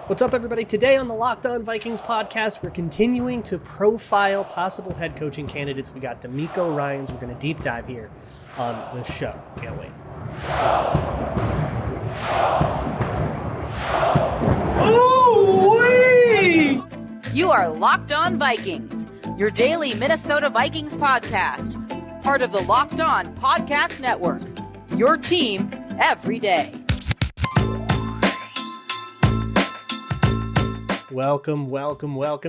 What's up, everybody? Today on the Locked On Vikings podcast, we're continuing to profile possible head coaching candidates. We got DeMeco Ryans. We're going to deep dive here on the show. Can't wait. Ooh-wee! You are Locked On Vikings, your daily Minnesota Vikings podcast, part of the Locked On Podcast Network, your team every day. Welcome,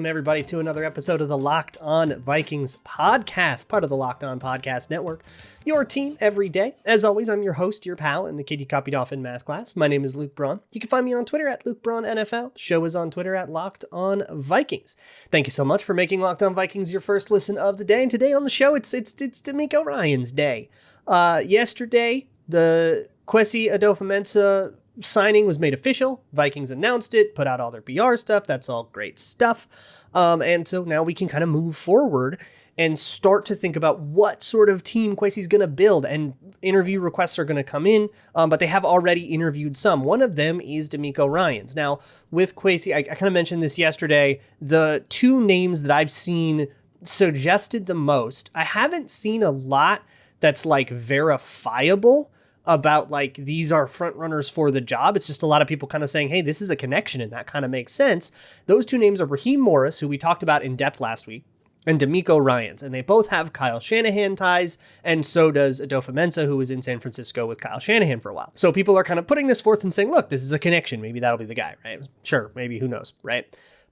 everybody, to another episode of the Locked On Vikings podcast, part of the Locked On Podcast Network, your team every day. As always, I'm your host, your pal, and the kid you copied off in math class. My name is Luke Braun. You can find me on Twitter at Luke Braun NFL. The show is on Twitter at Locked On Vikings. Thank you so much for making Locked On Vikings your first listen of the day. And today on the show, it's DeMeco Ryans Day. Yesterday, the Kwesi Adofo-Mensah signing was made official. Vikings announced it, put out all their PR stuff. That's all great stuff. And so now we can kind of move forward and start to think about what sort of team Kwesi's going to build. And interview requests are going to come in, but they have already interviewed some. One of them is DeMeco Ryans. Now, with Kwesi, I kind of mentioned this yesterday, the two names that I've seen suggested the most, I haven't seen a lot that's like verifiable about like these are front runners for the job. It's just a lot of people kind of saying, hey, this is a connection, and that kind of makes sense. Those two names are Raheem Morris, who we talked about in depth last week, and DeMeco Ryans, and they both have Kyle Shanahan ties, and so does Adofo-Mensah, who was in San Francisco with Kyle Shanahan for a while. So people are kind of putting this forth and saying, look, this is a connection. Maybe that'll be the guy, right? Sure, maybe, who knows, right?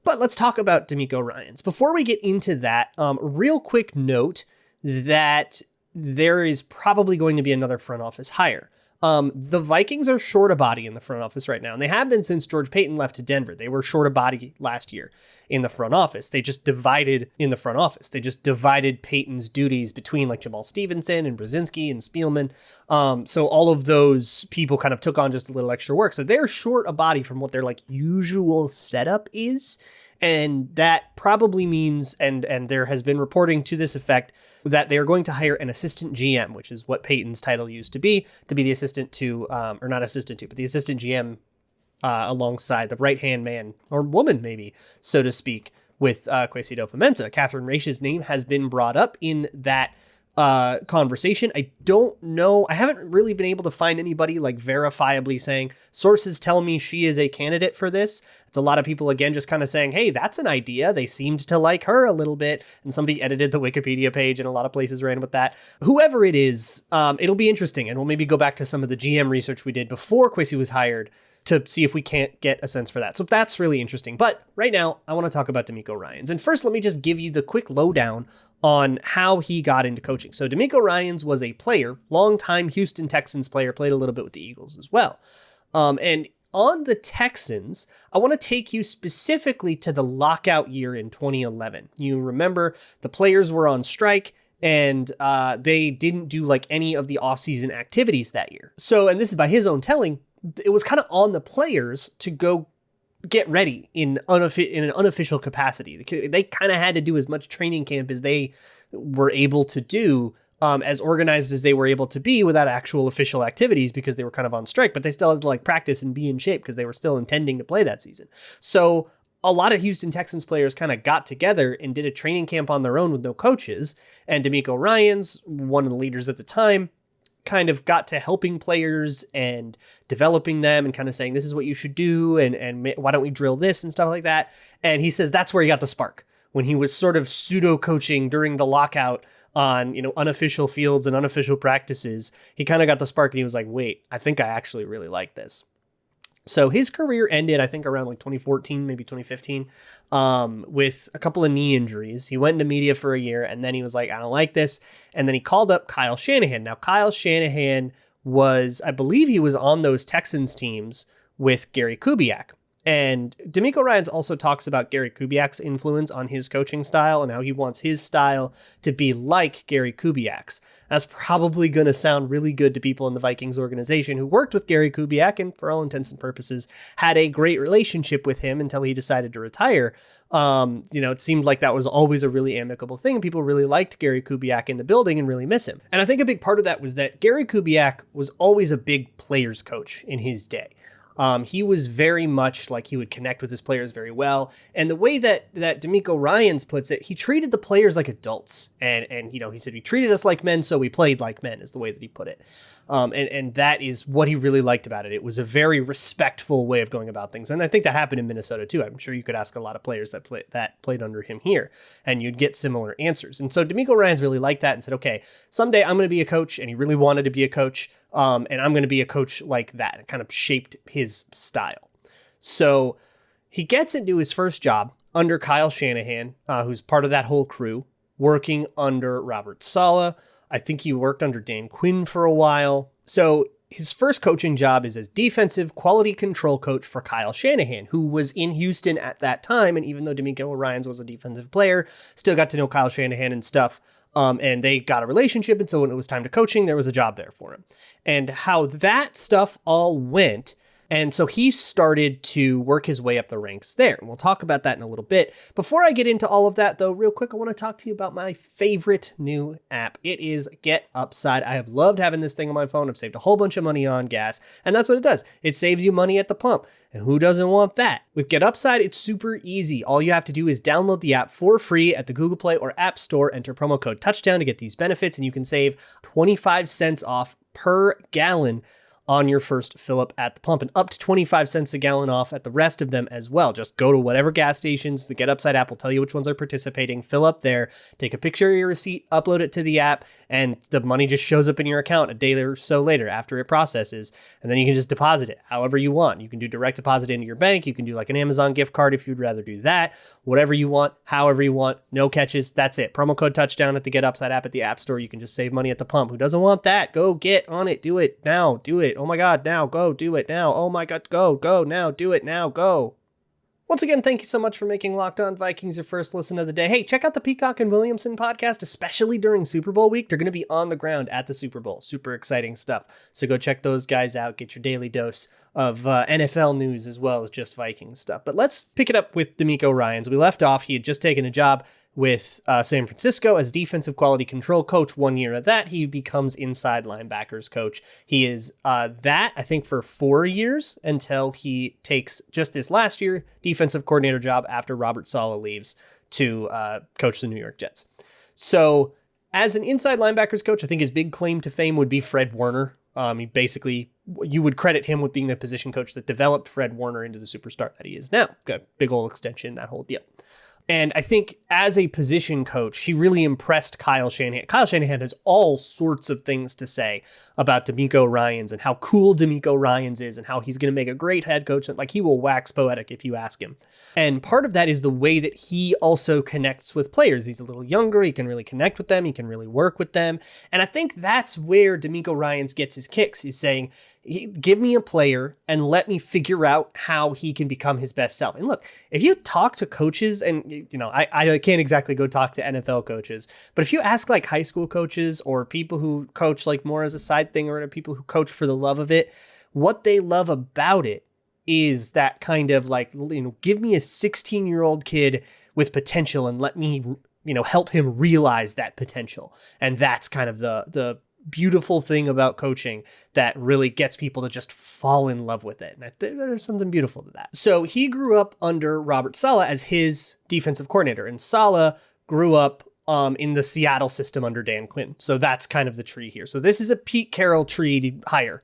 But let's talk about DeMeco Ryans. Before we get into that, real quick note that there is probably going to be another front office hire. The Vikings are short a body in the front office right now, and they have been since George Paton left to Denver. They were short a body last year in the front office. They just divided Paton's duties between like Jamal Stevenson and Brzezinski and Spielman. So all of those people kind of took on just a little extra work. So they're short a body from what their like usual setup is. And that probably means, and there has been reporting to this effect, that they are going to hire an assistant GM, which is what Paton's title used to be the assistant to, or not assistant to, but the assistant GM alongside the right-hand man, or woman maybe, so to speak, with Kwesi Adofo-Mensah. Catherine Raîche's name has been brought up in that conversation. I don't know. I haven't really been able to find anybody like verifiably saying sources tell me she is a candidate for this. It's a lot of people, again, just kind of saying, hey, that's an idea. They seemed to like her a little bit. And somebody edited the Wikipedia page and a lot of places ran with that. Whoever it is, it'll be interesting. And we'll maybe go back to some of the GM research we did before Kwesi was hired to see if we can't get a sense for that. So that's really interesting. But right now, I want to talk about DeMeco Ryans. And first, let me just give you the quick lowdown on how he got into coaching. So DeMeco Ryans was a player, longtime Houston Texans player, played a little bit with the Eagles as well. And on the Texans, I want to take you specifically to the lockout year in 2011. You remember the players were on strike, and they didn't do like any of the offseason activities that year. So, and this is by his own telling, it was kind of on the players to go get ready in an unofficial capacity. They kind of had to do as much training camp as they were able to do, as organized as they were able to be without actual official activities because they were kind of on strike, but they still had to like practice and be in shape because they were still intending to play that season. So a lot of Houston Texans players kind of got together and did a training camp on their own with no coaches. And DeMeco Ryans, one of the leaders at the time, kind of got to helping players and developing them and kind of saying, this is what you should do. And why don't we drill this and stuff like that. And he says that's where he got the spark, when he was sort of pseudo coaching during the lockout on, unofficial fields and unofficial practices. He kind of got the spark and he was like, wait, I think I actually really like this. So his career ended, I think, around like 2014, maybe 2015, with a couple of knee injuries. He went into media for a year, and then he was like, I don't like this. And then he called up Kyle Shanahan. Now, Kyle Shanahan was, I believe he was on those Texans teams with Gary Kubiak. And DeMeco Ryans also talks about Gary Kubiak's influence on his coaching style and how he wants his style to be like Gary Kubiak's. That's probably going to sound really good to people in the Vikings organization who worked with Gary Kubiak and, for all intents and purposes, had a great relationship with him until he decided to retire. It seemed like that was always a really amicable thing. People really liked Gary Kubiak in the building and really miss him. And I think a big part of that was that Gary Kubiak was always a big players coach in his day. He was very much like he would connect with his players very well. And the way that DeMeco Ryans puts it, he treated the players like adults. And he said, he treated us like men, so we played like men, is the way that he put it. And that is what he really liked about it. It was a very respectful way of going about things. And I think that happened in Minnesota too. I'm sure you could ask a lot of players that played under him here, and you'd get similar answers. And so DeMeco Ryans really liked that and said, okay, someday I'm going to be a coach. And he really wanted to be a coach. And I'm going to be a coach like that. It kind of shaped his style. So he gets into his first job under Kyle Shanahan, who's part of that whole crew, working under Robert Saleh. I think he worked under Dan Quinn for a while. So his first coaching job is as defensive quality control coach for Kyle Shanahan, who was in Houston at that time. And even though DeMeco Ryans was a defensive player, still got to know Kyle Shanahan and stuff. And they got a relationship. And so when it was time to coaching, there was a job there for him. And how that stuff all went. And so he started to work his way up the ranks there. And we'll talk about that in a little bit. Before I get into all of that, though, real quick, I want to talk to you about my favorite new app. It is Get Upside. I have loved having this thing on my phone. I've saved a whole bunch of money on gas. And that's what it does. It saves you money at the pump. And who doesn't want that? With Get Upside, it's super easy. All you have to do is download the app for free at the Google Play or App Store. Enter promo code Touchdown to get these benefits. And you can save 25 cents off per gallon on your first fill up at the pump, and up to 25 cents a gallon off at the rest of them as well. Just go to whatever gas stations. The Get Upside app will tell you which ones are participating. Fill up there, take a picture of your receipt, upload it to the app, and the money just shows up in your account a day or so later after it processes. And then you can just deposit it however you want. You can do direct deposit into your bank. You can do like an Amazon gift card if you'd rather do that. Whatever you want, however you want, no catches. That's it. Promo code Touchdown at the Get Upside app at the App Store. You can just save money at the pump. Who doesn't want that? Go get on it. Do it now. Do it. Oh my God, now go do it now. Oh my God, go now. Do it now. Go. Once again, thank you so much for making Locked On Vikings your first listen of the day. Hey, check out the Peacock and Williamson podcast, especially during Super Bowl week. They're going to be on the ground at the Super Bowl. Super exciting stuff. So go check those guys out. Get your daily dose of NFL news as well as just Vikings stuff. But let's pick it up with DeMeco Ryans. We left off. He had just taken a job with San Francisco as defensive quality control coach. 1 year of that, he becomes inside linebackers coach. He is that, I think, for 4 years until he takes just this last year defensive coordinator job after Robert Saleh leaves to coach the New York Jets. So as an inside linebackers coach, I think his big claim to fame would be Fred Warner. You would credit him with being the position coach that developed Fred Warner into the superstar that he is now. Got a big old extension, that whole deal. And I think as a position coach, he really impressed Kyle Shanahan. Kyle Shanahan has all sorts of things to say about DeMeco Ryans and how cool DeMeco Ryans is and how he's going to make a great head coach. Like, he will wax poetic if you ask him. And part of that is the way that he also connects with players. He's a little younger. He can really connect with them. He can really work with them. And I think that's where DeMeco Ryans gets his kicks. He's saying, give me a player and let me figure out how he can become his best self. And look, if you talk to coaches, and I can't exactly go talk to NFL coaches, but if you ask like high school coaches or people who coach like more as a side thing, or people who coach for the love of it, what they love about it is that kind of like, give me a 16-year-old kid with potential and let me, help him realize that potential. And that's kind of the beautiful thing about coaching that really gets people to just fall in love with it. And I think there's something beautiful to that. So he grew up under Robert Saleh as his defensive coordinator, and Saleh grew up in the Seattle system under Dan Quinn. So that's kind of the tree here. So this is a Pete Carroll tree hire.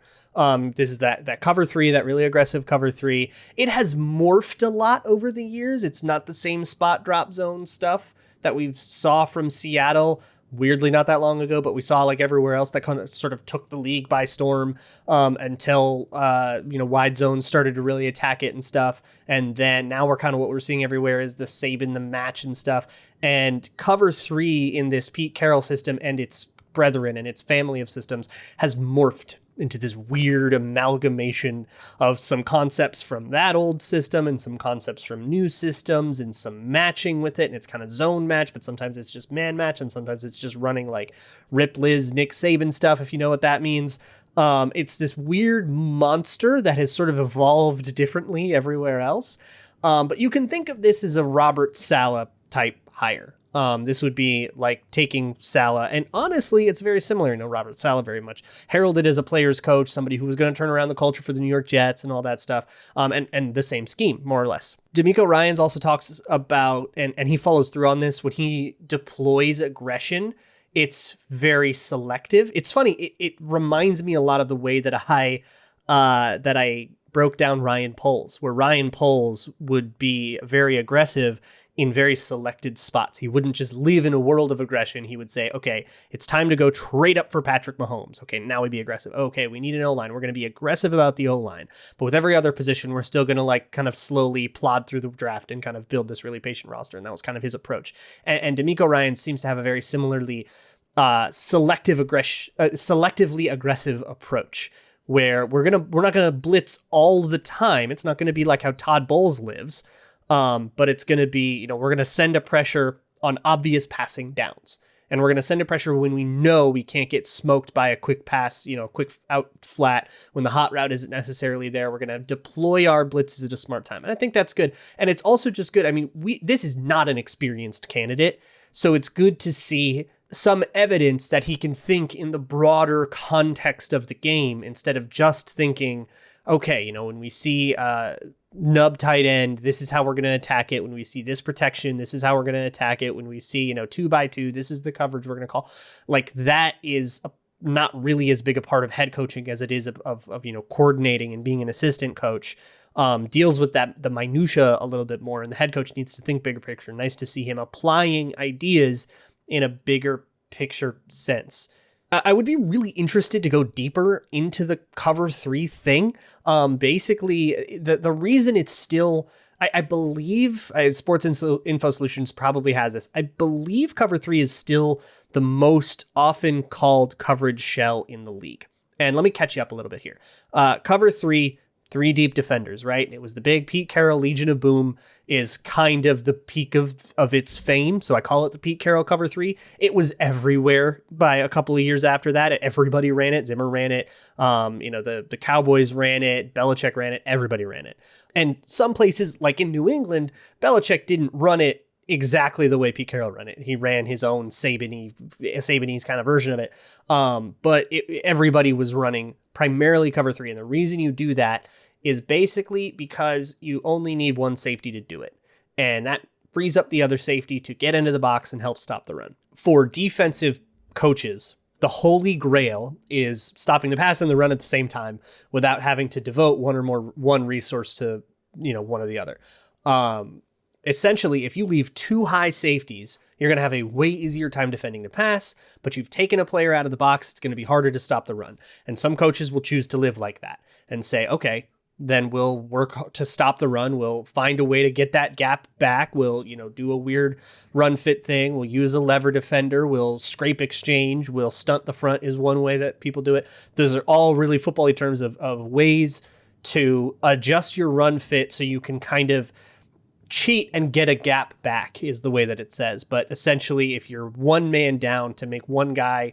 This is that cover three, that really aggressive cover three. It has morphed a lot over the years. It's not the same spot drop zone stuff that we saw from Seattle, weirdly not that long ago, but we saw like everywhere else that kind of sort of took the league by storm until wide zones started to really attack it and stuff. And then now we're kind of, what we're seeing everywhere is the Saban, the match and stuff. And cover three in this Pete Carroll system and its brethren and its family of systems has morphed into this weird amalgamation of some concepts from that old system and some concepts from new systems and some matching with it. And it's kind of zone match, but sometimes it's just man match. And sometimes it's just running like Rip Liz, Nick Saban stuff, if you know what that means. It's this weird monster that has sort of evolved differently everywhere else. But you can think of this as a Robert Saleh type hire. This would be like taking Saleh, and honestly, it's very similar. Robert Saleh very much heralded as a player's coach, somebody who was going to turn around the culture for the New York Jets and all that stuff, and the same scheme, more or less. DeMeco Ryans also talks about, and he follows through on this, when he deploys aggression, it's very selective. It's funny. It reminds me a lot of the way that I broke down Ryan Poles, where Ryan Poles would be very aggressive in very selected spots. He wouldn't just live in a world of aggression. He would say, okay, it's time to go trade up for Patrick Mahomes. Okay, now we'd be aggressive. Okay, we need an O-line. We're going to be aggressive about the O-line. But with every other position, we're still going to like kind of slowly plod through the draft and kind of build this really patient roster. And that was kind of his approach. And DeMeco Ryans seems to have a very similarly selectively aggressive approach, where we're not gonna blitz all the time. It's not gonna be like how Todd Bowles lives, but it's gonna be, we're gonna send a pressure on obvious passing downs, and we're gonna send a pressure when we know we can't get smoked by a quick pass, quick out flat when the hot route isn't necessarily there. We're gonna deploy our blitzes at a smart time, and I think that's good. And it's also just good. I mean, this is not an experienced candidate, so it's good to see some evidence that he can think in the broader context of the game instead of just thinking, okay, when we see nub tight end, this is how we're going to attack it. When we see this protection, this is how we're going to attack it. When we see, 2x2, this is the coverage we're going to call. Like, that is not really as big a part of head coaching as it is of coordinating and being an assistant coach. Deals with the minutia a little bit more, and the head coach needs to think bigger picture. Nice to see him applying ideas in a bigger picture sense. I would be really interested to go deeper into the cover 3 thing. Basically, the reason it's still, I believe, Sports Info Solutions probably has this. I believe cover 3 is still the most often called coverage shell in the league. And let me catch you up a little bit here. Cover 3, 3 deep defenders, right? It was the big Pete Carroll Legion of Boom is kind of the peak of its fame. So I call it the Pete Carroll cover 3. It was everywhere by a couple of years after that. Everybody ran it. Zimmer ran it. The Cowboys ran it. Belichick ran it. Everybody ran it. And some places like in New England, Belichick didn't run it exactly the way Pete Carroll ran it. He ran his own Sabanese kind of version of it. But everybody was running primarily cover 3. And the reason you do that is basically because you only need one safety to do it. And that frees up the other safety to get into the box and help stop the run. For defensive coaches, the holy grail is stopping the pass and the run at the same time without having to devote one resource to, one or the other. Essentially, if you leave 2 high safeties, you're going to have a way easier time defending the pass, but you've taken a player out of the box, it's going to be harder to stop the run. And some coaches will choose to live like that and say, okay, then we'll work to stop the run. We'll find a way to get that gap back. We'll, do a weird run fit thing. We'll use a lever defender. We'll scrape exchange. We'll stunt the front is one way that people do it. Those are all really football-y terms of ways to adjust your run fit so you can kind of cheat and get a gap back is the way that it says. But essentially, if you're one man down, to make one guy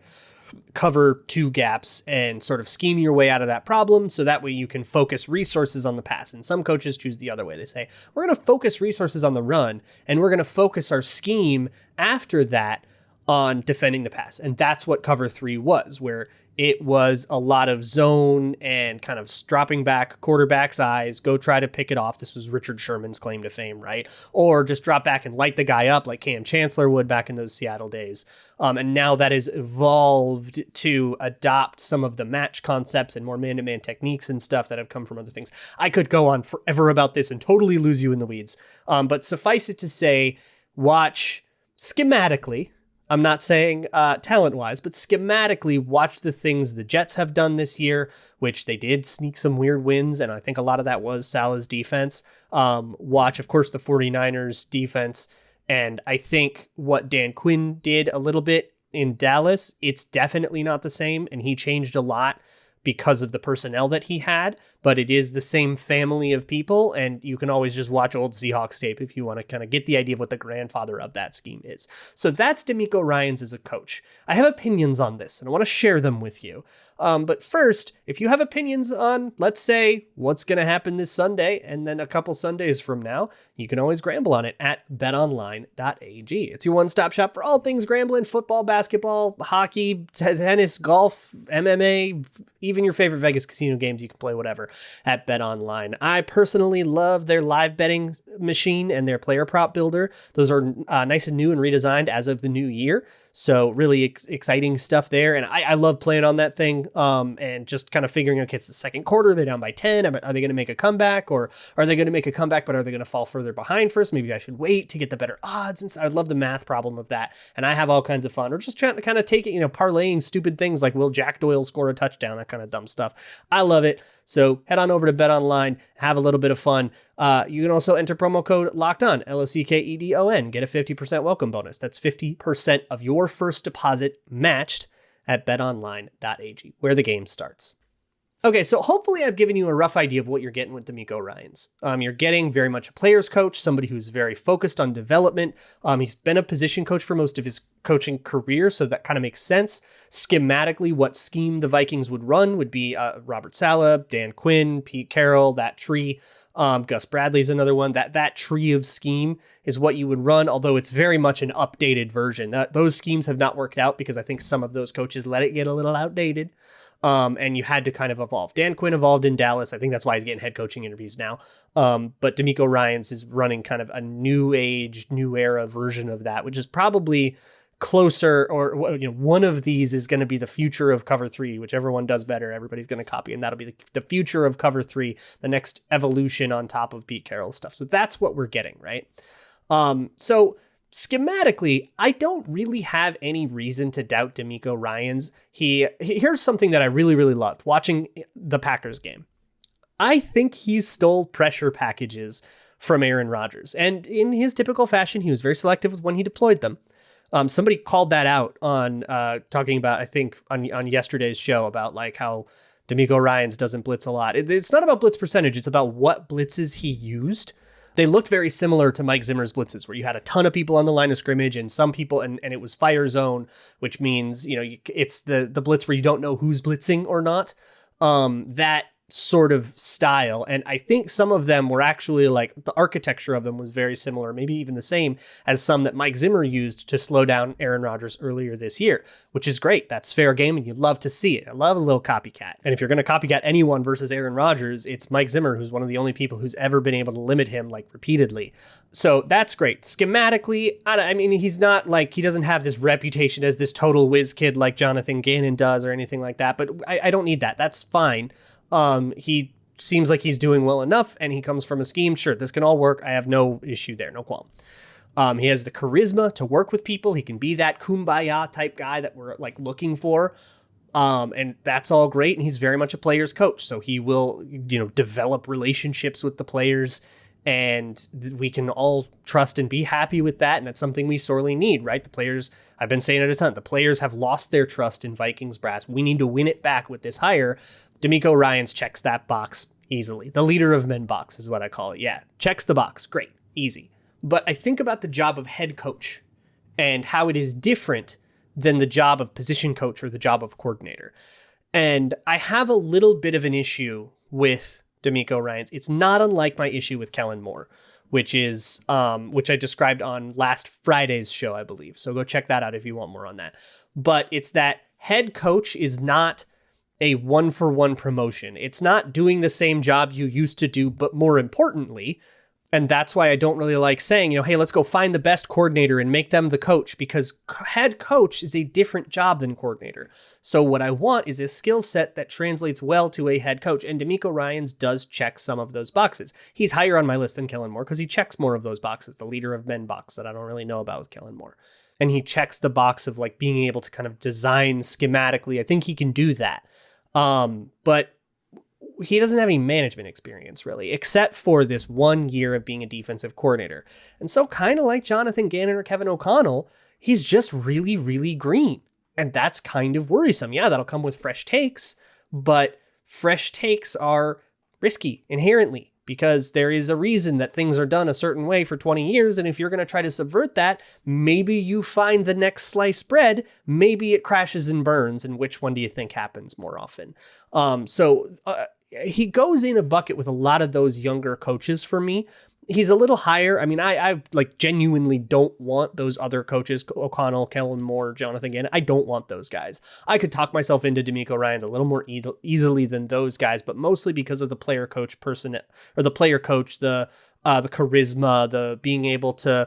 cover 2 gaps and sort of scheme your way out of that problem, so that way you can focus resources on the pass. And some coaches choose the other way. They say, we're going to focus resources on the run, and we're going to focus our scheme after that on defending the pass. And that's what cover 3 was, where it was a lot of zone and kind of dropping back quarterback's eyes, go try to pick it off. This was Richard Sherman's claim to fame, right? Or just drop back and light the guy up like Cam Chancellor would back in those Seattle days. And now that has evolved to adopt some of the match concepts and more man-to-man techniques and stuff that have come from other things. I could go on forever about this and totally lose you in the weeds. But suffice it to say, watch schematically. I'm not saying talent-wise, but schematically, watch the things the Jets have done this year, which they did sneak some weird wins, and I think a lot of that was Saleh's defense. Watch, of course, the 49ers defense, and I think what Dan Quinn did a little bit in Dallas, it's definitely not the same, and he changed a lot because of the personnel that he had, but it is the same family of people, and you can always just watch old Seahawks tape if you want to kind of get the idea of what the grandfather of that scheme is. So that's DeMeco Ryans as a coach. I have opinions on this, and I want to share them with you. But first, if you have opinions on, let's say, what's going to happen this Sunday, and then a couple Sundays from now, you can always Gramble on it at betonline.ag. It's your one-stop shop for all things Grambling: football, basketball, hockey, tennis, golf, MMA, even your favorite Vegas casino games. You can play whatever at BetOnline. I personally love their live betting machine and their player prop builder. Those are nice and new and redesigned as of the new year. So really exciting stuff there. And I love playing on that thing and just kind of figuring out, okay, it's the second quarter, they're down by 10. Are they going to make a comeback, or are they going to make a comeback, but are they going to fall further behind first? Maybe I should wait to get the better odds. And so I love the math problem of that. And I have all kinds of fun. Or just trying to kind of take it, parlaying stupid things like, will Jack Doyle score a touchdown? That kind of dumb stuff. I love it. So head on over to BetOnline, have a little bit of fun. You can also enter promo code LOCKEDON, LOCKEDON, get a 50% welcome bonus. That's 50% of your first deposit matched at betonline.ag, where the game starts. Okay, so hopefully I've given you a rough idea of what you're getting with DeMeco Ryans. You're getting very much a player's coach, somebody who's very focused on development. He's been a position coach for most of his coaching career, so that kind of makes sense. Schematically, what scheme the Vikings would run would be Robert Saleh, Dan Quinn, Pete Carroll, that tree. Gus Bradley's another one. That tree of scheme is what you would run, although it's very much an updated version. Those schemes have not worked out because I think some of those coaches let it get a little outdated. And you had to kind of evolve. Dan Quinn evolved in Dallas. I think that's why he's getting head coaching interviews now. But DeMeco Ryans is running kind of a new age, new era version of that, which is probably closer, or one of these is going to be the future of Cover 3. Whichever one does better, everybody's going to copy, and that'll be the future of Cover 3, the next evolution on top of Pete Carroll's stuff. So that's what we're getting, right? So schematically, I don't really have any reason to doubt DeMeco Ryans. Here's something that I really, really loved watching the Packers game. I think he stole pressure packages from Aaron Rodgers, and in his typical fashion, he was very selective with when he deployed them. Somebody called that out on talking about, I think, on yesterday's show about like how DeMeco Ryans doesn't blitz a lot. It's not about blitz percentage. It's about what blitzes he used. They looked very similar to Mike Zimmer's blitzes, where you had a ton of people on the line of scrimmage and some people, and it was fire zone, which means, it's the blitz where you don't know who's blitzing or not. That sort of style. And I think some of them were actually like the architecture of them was very similar, maybe even the same as some that Mike Zimmer used to slow down Aaron Rodgers earlier this year, which is great. That's fair game and you love to see it. I love a little copycat. And if you're going to copycat anyone versus Aaron Rodgers, it's Mike Zimmer, who's one of the only people who's ever been able to limit him like repeatedly. So that's great. Schematically, I mean, he's not like, he doesn't have this reputation as this total whiz kid like Jonathan Gannon does or anything like that, but I don't need that. That's fine. He seems like he's doing well enough and he comes from a scheme. Sure, this can all work. I have no issue there. No qualm. He has the charisma to work with people. He can be that kumbaya type guy that we're like looking for. And that's all great. And he's very much a player's coach. So he will, develop relationships with the players, and we can all trust and be happy with that. And that's something we sorely need, right? The players, I've been saying it a ton, the players have lost their trust in Vikings brass. We need to win it back with this hire. DeMeco Ryans checks that box easily. The leader of men box is what I call it. Yeah, checks the box. Great, easy. But I think about the job of head coach and how it is different than the job of position coach or the job of coordinator. And I have a little bit of an issue with DeMeco Ryans. It's not unlike my issue with Kellen Moore, which is which I described on last Friday's show, I believe. So go check that out if you want more on that. But it's that head coach is not a one-for-one promotion. It's not doing the same job you used to do, but more importantly, and that's why I don't really like saying, hey, let's go find the best coordinator and make them the coach, because head coach is a different job than coordinator. So what I want is a skill set that translates well to a head coach, and DeMeco Ryans does check some of those boxes. He's higher on my list than Kellen Moore because he checks more of those boxes, the leader of men box that I don't really know about with Kellen Moore. And he checks the box of like being able to kind of design schematically. I think he can do that. But he doesn't have any management experience really, except for this 1 year of being a defensive coordinator. And so kind of like Jonathan Gannon or Kevin O'Connell, he's just really, really green. And that's kind of worrisome. Yeah, that'll come with fresh takes, but fresh takes are risky inherently, because there is a reason that things are done a certain way for 20 years. And if you're going to try to subvert that, maybe you find the next sliced bread, maybe it crashes and burns. And which one do you think happens more often? He goes in a bucket with a lot of those younger coaches for me. He's a little higher. I mean, I like genuinely don't want those other coaches, O'Connell, Kellen Moore, Jonathan Gannon. I don't want those guys. I could talk myself into DeMeco Ryans a little more easily than those guys, but mostly because of the player coach person, or the player coach, the charisma, the being able to,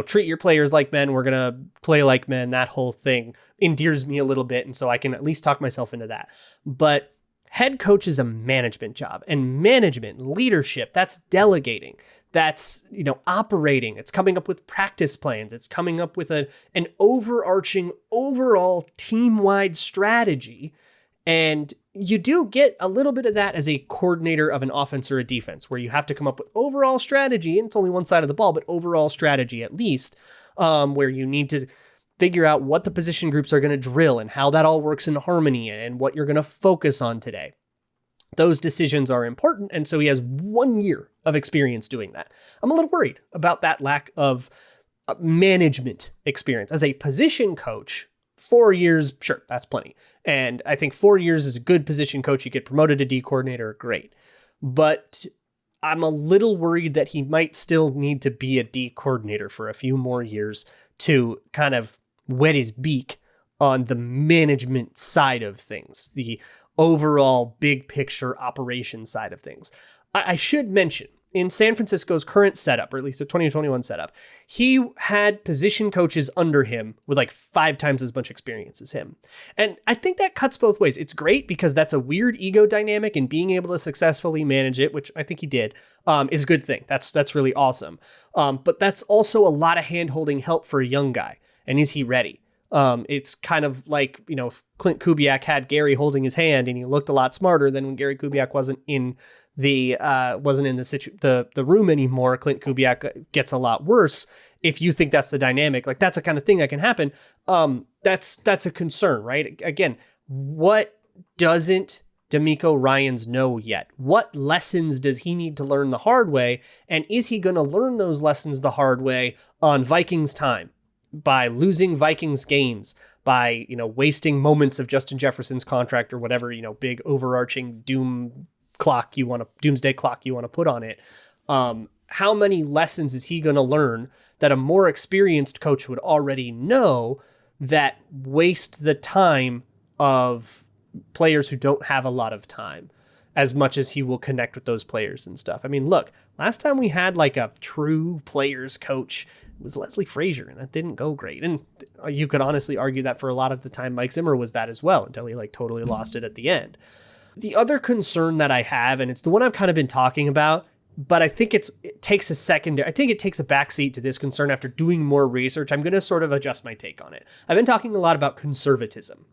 treat your players like men. We're going to play like men. That whole thing endears me a little bit. And so I can at least talk myself into that. But head coach is a management job, and management, leadership, that's delegating. That's, operating. It's coming up with practice plans. It's coming up with an overarching, overall team-wide strategy. And you do get a little bit of that as a coordinator of an offense or a defense, where you have to come up with overall strategy, and it's only one side of the ball, but overall strategy at least, where you need to figure out what the position groups are going to drill and how that all works in harmony and what you're going to focus on today. Those decisions are important, and so he has 1 year of experience doing that. I'm a little worried about that lack of management experience. As a position coach, 4 years, sure, that's plenty. And I think 4 years is a good position coach. You get promoted to D coordinator, great. But I'm a little worried that he might still need to be a D coordinator for a few more years to kind of wet his beak on the management side of things, the overall big picture operation side of things. I should mention, in San Francisco's current setup, or at least the 2021 setup, he had position coaches under him with like 5 times as much experience as him. And I think that cuts both ways. It's great because that's a weird ego dynamic, and being able to successfully manage it, which I think he did, is a good thing. That's really awesome. But that's also a lot of hand-holding help for a young guy. And is he ready? It's kind of like, if Clint Kubiak had Gary holding his hand and he looked a lot smarter than when Gary Kubiak wasn't in the room anymore. Clint Kubiak gets a lot worse. If you think that's the dynamic, like that's the kind of thing that can happen. That's a concern, right? Again, what doesn't DeMeco Ryans know yet? What lessons does he need to learn the hard way? And is he going to learn those lessons the hard way on Vikings time? By losing Vikings games, by, wasting moments of Justin Jefferson's contract or whatever, big overarching doomsday clock you want to put on it. How many lessons is he going to learn that a more experienced coach would already know that waste the time of players who don't have a lot of time, as much as he will connect with those players and stuff? I mean, look, last time we had like a true players coach was Leslie Frazier, and that didn't go great. And you could honestly argue that for a lot of the time, Mike Zimmer was that as well, until he totally lost it at the end. The other concern that I have, and it's the one I've kind of been talking about, but I think it takes a backseat to this concern after doing more research. I'm going to sort of adjust my take on it. I've been talking a lot about conservatism,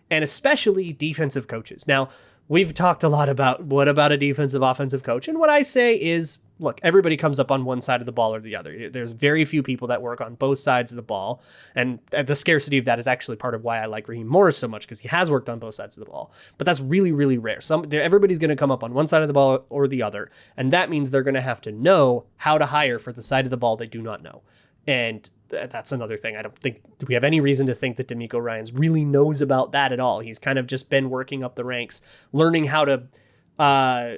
and especially defensive coaches. Now, we've talked a lot about what about a defensive offensive coach, and what I say is, look, everybody comes up on one side of the ball or the other. There's very few people that work on both sides of the ball. And the scarcity of that is actually part of why I like Raheem Morris so much, because he has worked on both sides of the ball. But that's really, really rare. Everybody's going to come up on one side of the ball or the other. And that means they're going to have to know how to hire for the side of the ball they do not know. And that's another thing. I don't think we have any reason to think that DeMeco Ryans really knows about that at all. He's kind of just been working up the ranks, learning how to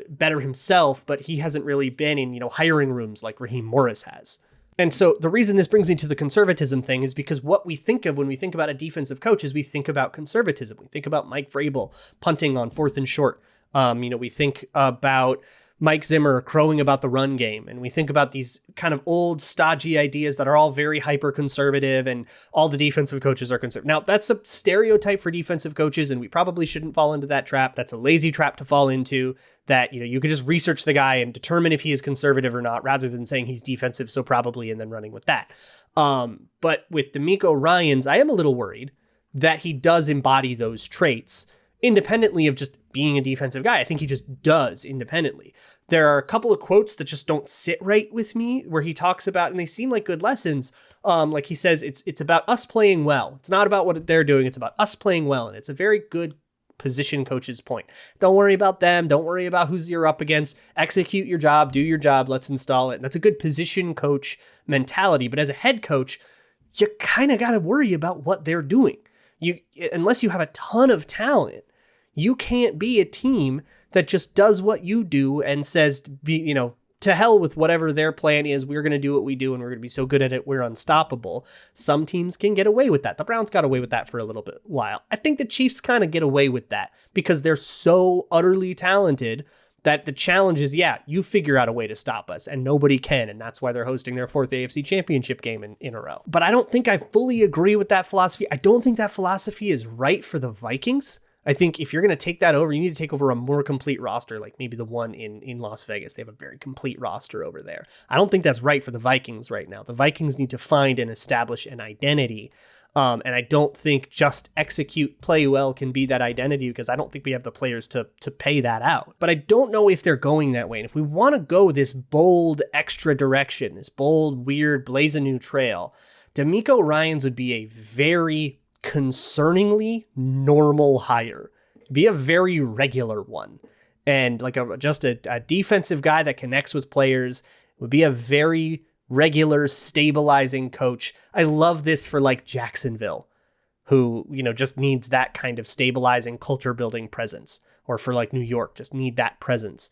better himself, but he hasn't really been in, hiring rooms like Raheem Morris has. And so the reason this brings me to the conservatism thing is because what we think of when we think about a defensive coach is we think about conservatism. We think about Mike Vrabel punting on 4th and short. We think about Mike Zimmer crowing about the run game. And we think about these kind of old stodgy ideas that are all very hyper conservative, and all the defensive coaches are conservative. Now, that's a stereotype for defensive coaches, and we probably shouldn't fall into that trap. That's a lazy trap to fall into, that, you could just research the guy and determine if he is conservative or not, rather than saying he's defensive, so probably, and then running with that. But with DeMeco Ryans, I am a little worried that he does embody those traits independently of just being a defensive guy. I think he just does independently. There are a couple of quotes that just don't sit right with me, where he talks about, and they seem like good lessons. Like he says, it's about us playing well. It's not about what they're doing. It's about us playing well. And it's a very good position coach's point. Don't worry about them. Don't worry about who's you're up against. Execute your job, do your job. Let's install it. And that's a good position coach mentality. But as a head coach, you kind of got to worry about what they're doing. Unless you have a ton of talent, you can't be a team that just does what you do and says, to hell with whatever their plan is. We're going to do what we do and we're going to be so good at it, we're unstoppable. Some teams can get away with that. The Browns got away with that for a little bit while. I think the Chiefs kind of get away with that because they're so utterly talented that the challenge is, you figure out a way to stop us, and nobody can, and that's why they're hosting their 4th AFC Championship game in a row. But I don't think I fully agree with that philosophy. I don't think that philosophy is right for the Vikings. I think if you're going to take that over, you need to take over a more complete roster, like maybe the one in Las Vegas. They have a very complete roster over there. I don't think that's right for the Vikings right now. The Vikings need to find and establish an identity. And I don't think just execute, play well can be that identity, because I don't think we have the players to pay that out. But I don't know if they're going that way. And if we want to go this bold extra direction, this bold, weird, blaze a new trail, DeMeco Ryans would be a very concerningly normal hire. Be a very regular one. And like just a defensive guy that connects with players would be a very regular, stabilizing coach. I love this for like Jacksonville, who, just needs that kind of stabilizing, culture building presence, or for like New York, just need that presence.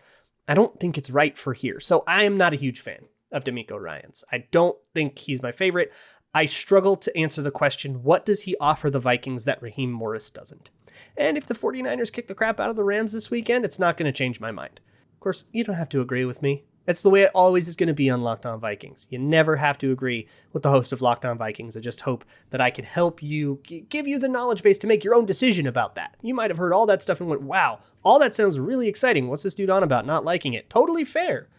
I don't think it's right for here. So I am not a huge fan of DeMeco Ryans. I don't think he's my favorite. I struggle to answer the question, what does he offer the Vikings that Raheem Morris doesn't? And if the 49ers kick the crap out of the Rams this weekend, it's not going to change my mind. Of course, you don't have to agree with me. That's the way it always is going to be on Locked On Vikings. You never have to agree with the host of Locked On Vikings. I just hope that I can help you, give you the knowledge base to make your own decision about that. You might have heard all that stuff and went, wow, all that sounds really exciting. What's this dude on about? Not liking it. Totally fair.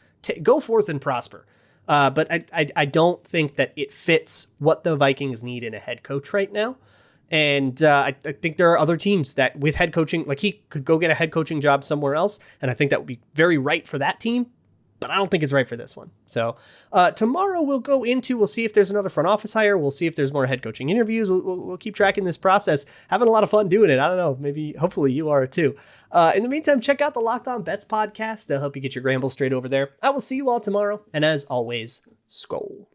Go forth and prosper. But I don't think that it fits what the Vikings need in a head coach right now. And I think there are other teams that with head coaching, like he could go get a head coaching job somewhere else. And I think that would be very right for that team. But I don't think it's right for this one. So tomorrow we'll see if there's another front office hire. We'll see if there's more head coaching interviews. We'll keep tracking this process. Having a lot of fun doing it. I don't know. Hopefully you are too. In the meantime, check out the Locked On Bets podcast. They'll help you get your gambles straight over there. I will see you all tomorrow. And as always, Skol.